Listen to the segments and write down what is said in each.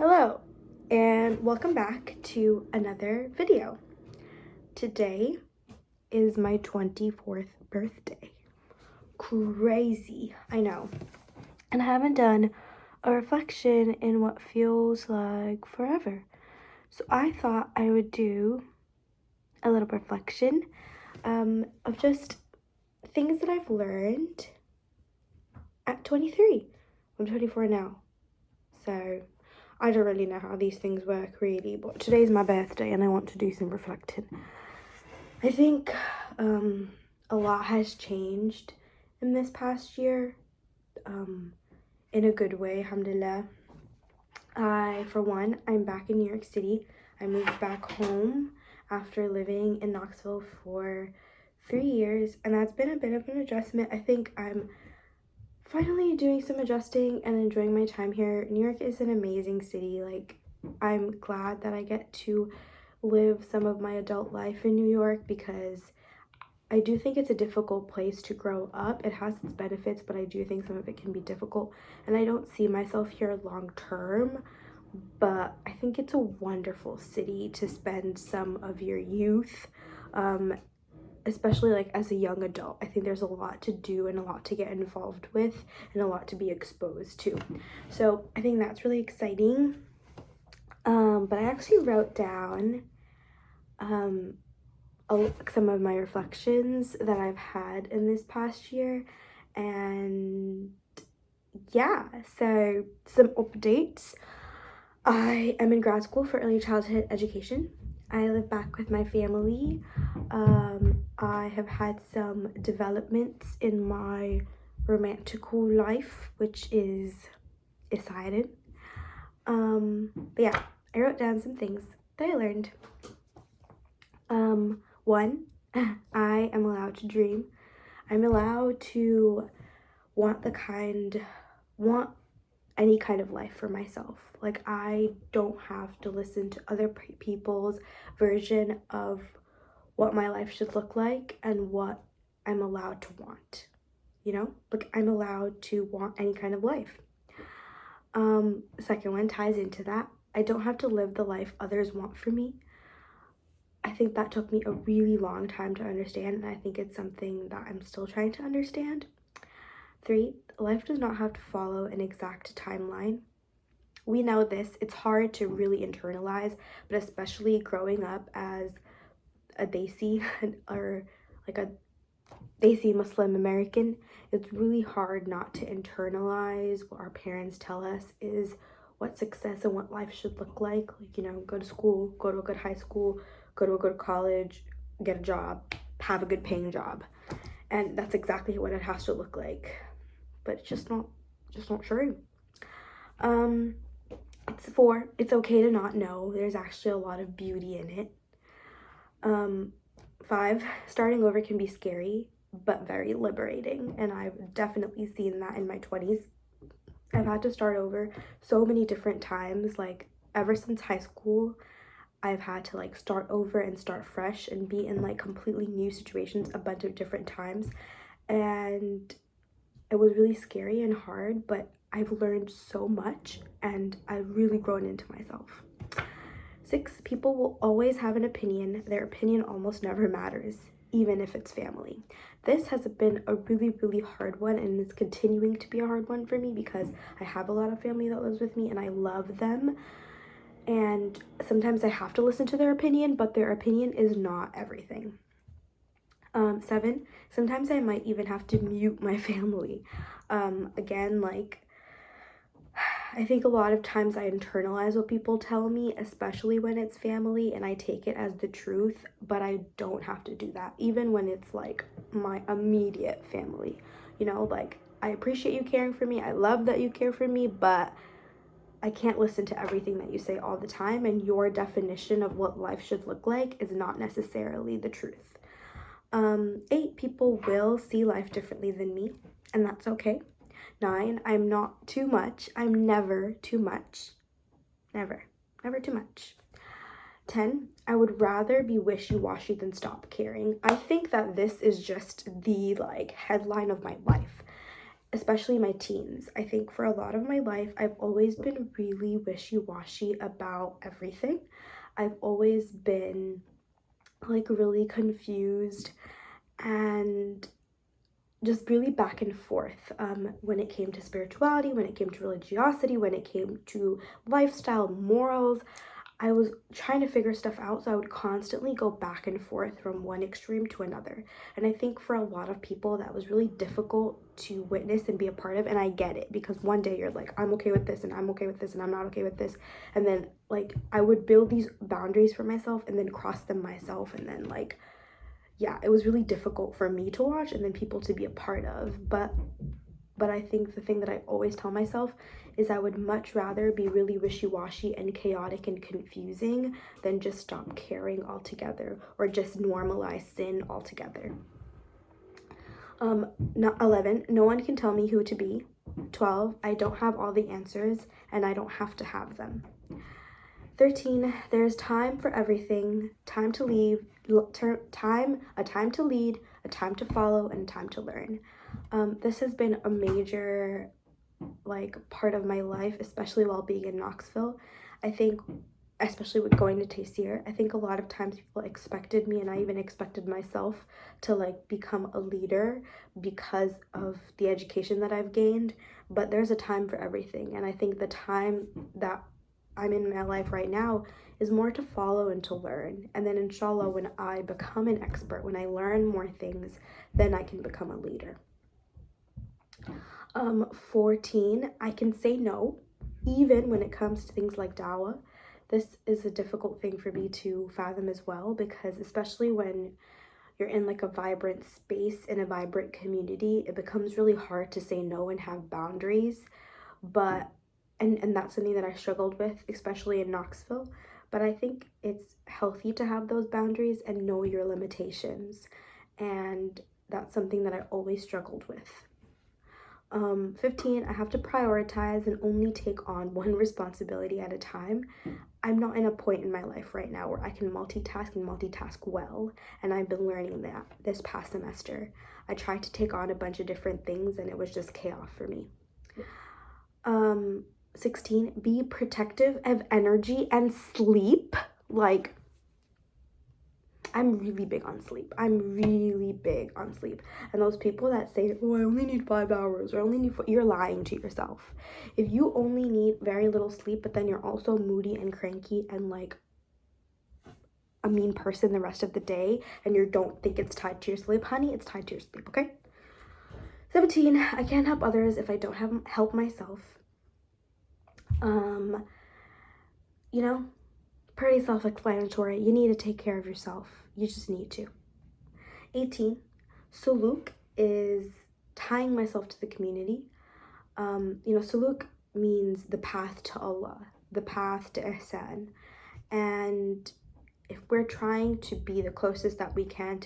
Hello, and welcome back to another video. Today is my 24th birthday. Crazy, I know. And I haven't done a reflection in what feels like forever. So I thought I would do a little reflection of just things that I've learned at 23. I'm 24 now. So I don't really know how these things work really, but today's my birthday and I want to do some reflecting. I think a lot has changed in this past year, in a good way, alhamdulillah. For one, I'm back in New York City. I moved back home after living in Knoxville for 3 years, and that's been a bit of an adjustment. I think I'm finally doing some adjusting and enjoying my time here. New York is an amazing city. Like, I'm glad that I get to live some of my adult life in New York because I do think it's a difficult place to grow up. It has its benefits, but I do think some of it can be difficult, and I don't see myself here long term. But I think it's a wonderful city to spend some of your youth, especially like as a young adult. I think there's a lot to do and a lot to get involved with and a lot to be exposed to. So I think that's really exciting. But I actually wrote down some of my reflections that I've had in this past year, and yeah, so some updates. I am in grad school for early childhood education. I live back with my family. I have had some developments in my romantical life, which is exciting. But yeah, I wrote down some things that I learned. One, I am allowed to dream. I'm allowed to want any kind of life for myself. Like, I don't have to listen to other people's version of what my life should look like and what I'm allowed to want. You know, like, I'm allowed to want any kind of life. Second one ties into that. I don't have to live the life others want for me. I think that took me a really long time to understand, and I think it's something that I'm still trying to understand. 3, life does not have to follow an exact timeline. We know this. It's hard to really internalize, but especially growing up as a Desi or like a Desi Muslim American, it's really hard not to internalize what our parents tell us is what success and what life should look like. Like, you know, go to school, go to a good high school, go to a good college, get a job, have a good paying job. And that's exactly what it has to look like. But it's just not true. It's 4, it's okay to not know. There's actually a lot of beauty in it. 5, starting over can be scary, but very liberating. And I've definitely seen that in my 20s. I've had to start over so many different times. Like, ever since high school, I've had to like start over and start fresh and be in like completely new situations a bunch of different times. And it was really scary and hard, but I've learned so much and I've really grown into myself. 6, people will always have an opinion. Their opinion almost never matters, even if it's family. This has been a really, really hard one, and it's continuing to be a hard one for me because I have a lot of family that lives with me and I love them. And sometimes I have to listen to their opinion, but their opinion is not everything. 7, sometimes I might even have to mute my family. Again, like, I think a lot of times I internalize what people tell me, especially when it's family, and I take it as the truth, but I don't have to do that, even when it's like my immediate family. You know, like, I appreciate you caring for me, I love that you care for me, but I can't listen to everything that you say all the time, and your definition of what life should look like is not necessarily the truth. 8, people will see life differently than me, and that's okay. 9, I'm not too much. I'm never too much. Never too much. 10, I would rather be wishy-washy than stop caring. I think that this is just the like headline of my life. especially my teens. I think for a lot of my life, I've always been really wishy-washy about everything. I've always been like really confused and just really back and forth when it came to spirituality, when it came to religiosity, when it came to lifestyle, morals. I was trying to figure stuff out, so I would constantly go back and forth from one extreme to another. And I think for a lot of people, that was really difficult to witness and be a part of. And I get it, because one day you're like, I'm okay with this, and I'm okay with this, and I'm not okay with this. And then, like, I would build these boundaries for myself and then cross them myself. And then, like, yeah, it was really difficult for me to watch and then people to be a part of. But I think the thing that I always tell myself is I would much rather be really wishy-washy and chaotic and confusing than just stop caring altogether or just normalize sin altogether. 11, no one can tell me who to be. 12, I don't have all the answers and I don't have to have them. 13, there's time for everything, time to leave, a time to lead, a time to follow, and a time to learn. This has been a major like part of my life, especially while being in Knoxville. I think, especially with going to Tayseer, I think a lot of times people expected me, and I even expected myself, to like become a leader because of the education that I've gained. But there's a time for everything, and I think the time that I'm in my life right now is more to follow and to learn. And then inshallah, when I become an expert, when I learn more things, then I can become a leader. 14, I can say no, even when it comes to things like dawah. This is a difficult thing for me to fathom as well, because especially when you're in like a vibrant space, in a vibrant community, it becomes really hard to say no and have boundaries. But and that's something that I struggled with, especially in Knoxville. But I think it's healthy to have those boundaries and know your limitations. And that's something that I always struggled with. 15, I have to prioritize and only take on one responsibility at a time. I'm not in a point in my life right now where I can multitask and multitask well, and I've been learning that this past semester. I tried to take on a bunch of different things and it was just chaos for me. 16, be protective of energy and sleep. Like, I'm really big on sleep. And those people that say, oh, I only need 5 hours or only need 4, you're lying to yourself. If you only need very little sleep, but then you're also moody and cranky and like a mean person the rest of the day, and you don't think it's tied to your sleep, honey, it's tied to your sleep, okay? 17, I can't help others if I don't help myself. You know, pretty self-explanatory. You need to take care of yourself. You just need to. 18, suluk is tying myself to the community. Suluk means the path to Allah, the path to ihsan. And if we're trying to be the closest that we can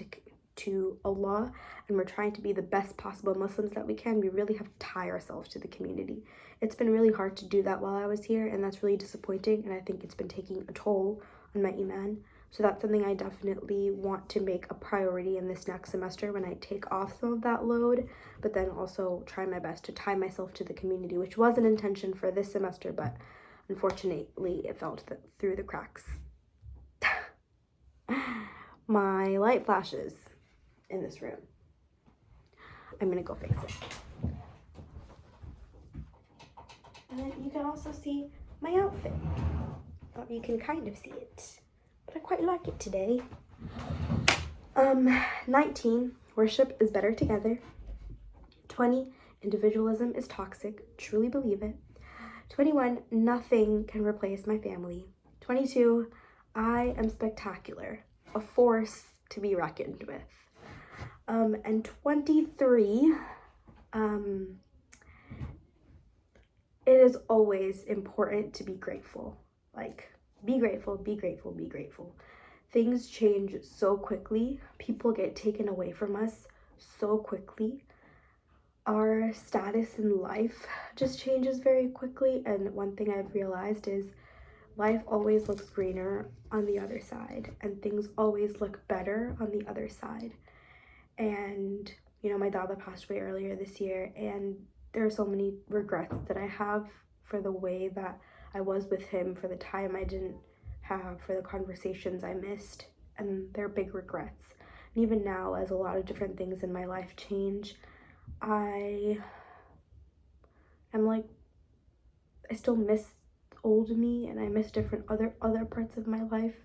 to Allah, and we're trying to be the best possible Muslims that we can, we really have to tie ourselves to the community. It's been really hard to do that while I was here, and that's really disappointing, and I think it's been taking a toll on my iman. So that's something I definitely want to make a priority in this next semester when I take off some of that load, but then also try my best to tie myself to the community, which was an intention for this semester, but unfortunately it fell through the cracks. My light flashes in this room. I'm gonna go fix it. And then you can also see my outfit. Or you can kind of see it, but I quite like it today. 19, worship is better together. 20, individualism is toxic, truly believe it. 21, nothing can replace my family. 22, I am spectacular, a force to be reckoned with. And 23, it is always important to be grateful. Like, be grateful, be grateful, be grateful. Things change so quickly. People get taken away from us so quickly. Our status in life just changes very quickly. And one thing I've realized is life always looks greener on the other side, and things always look better on the other side. And, my dad passed away earlier this year, and there are so many regrets that I have for the way that I was with him, for the time I didn't have, for the conversations I missed, and they're big regrets. And even now, as a lot of different things in my life change, I am like, I still miss old me, and I miss different other parts of my life,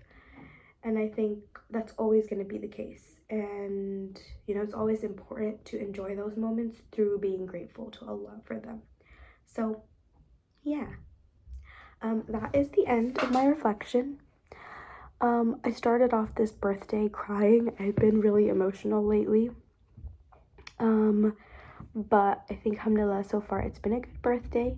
and I think that's always going to be the case. And it's always important to enjoy those moments through being grateful to Allah for them. So yeah, that is the end of my reflection. I started off this birthday crying. I've been really emotional lately, but I think alhamdulillah, so far it's been a good birthday.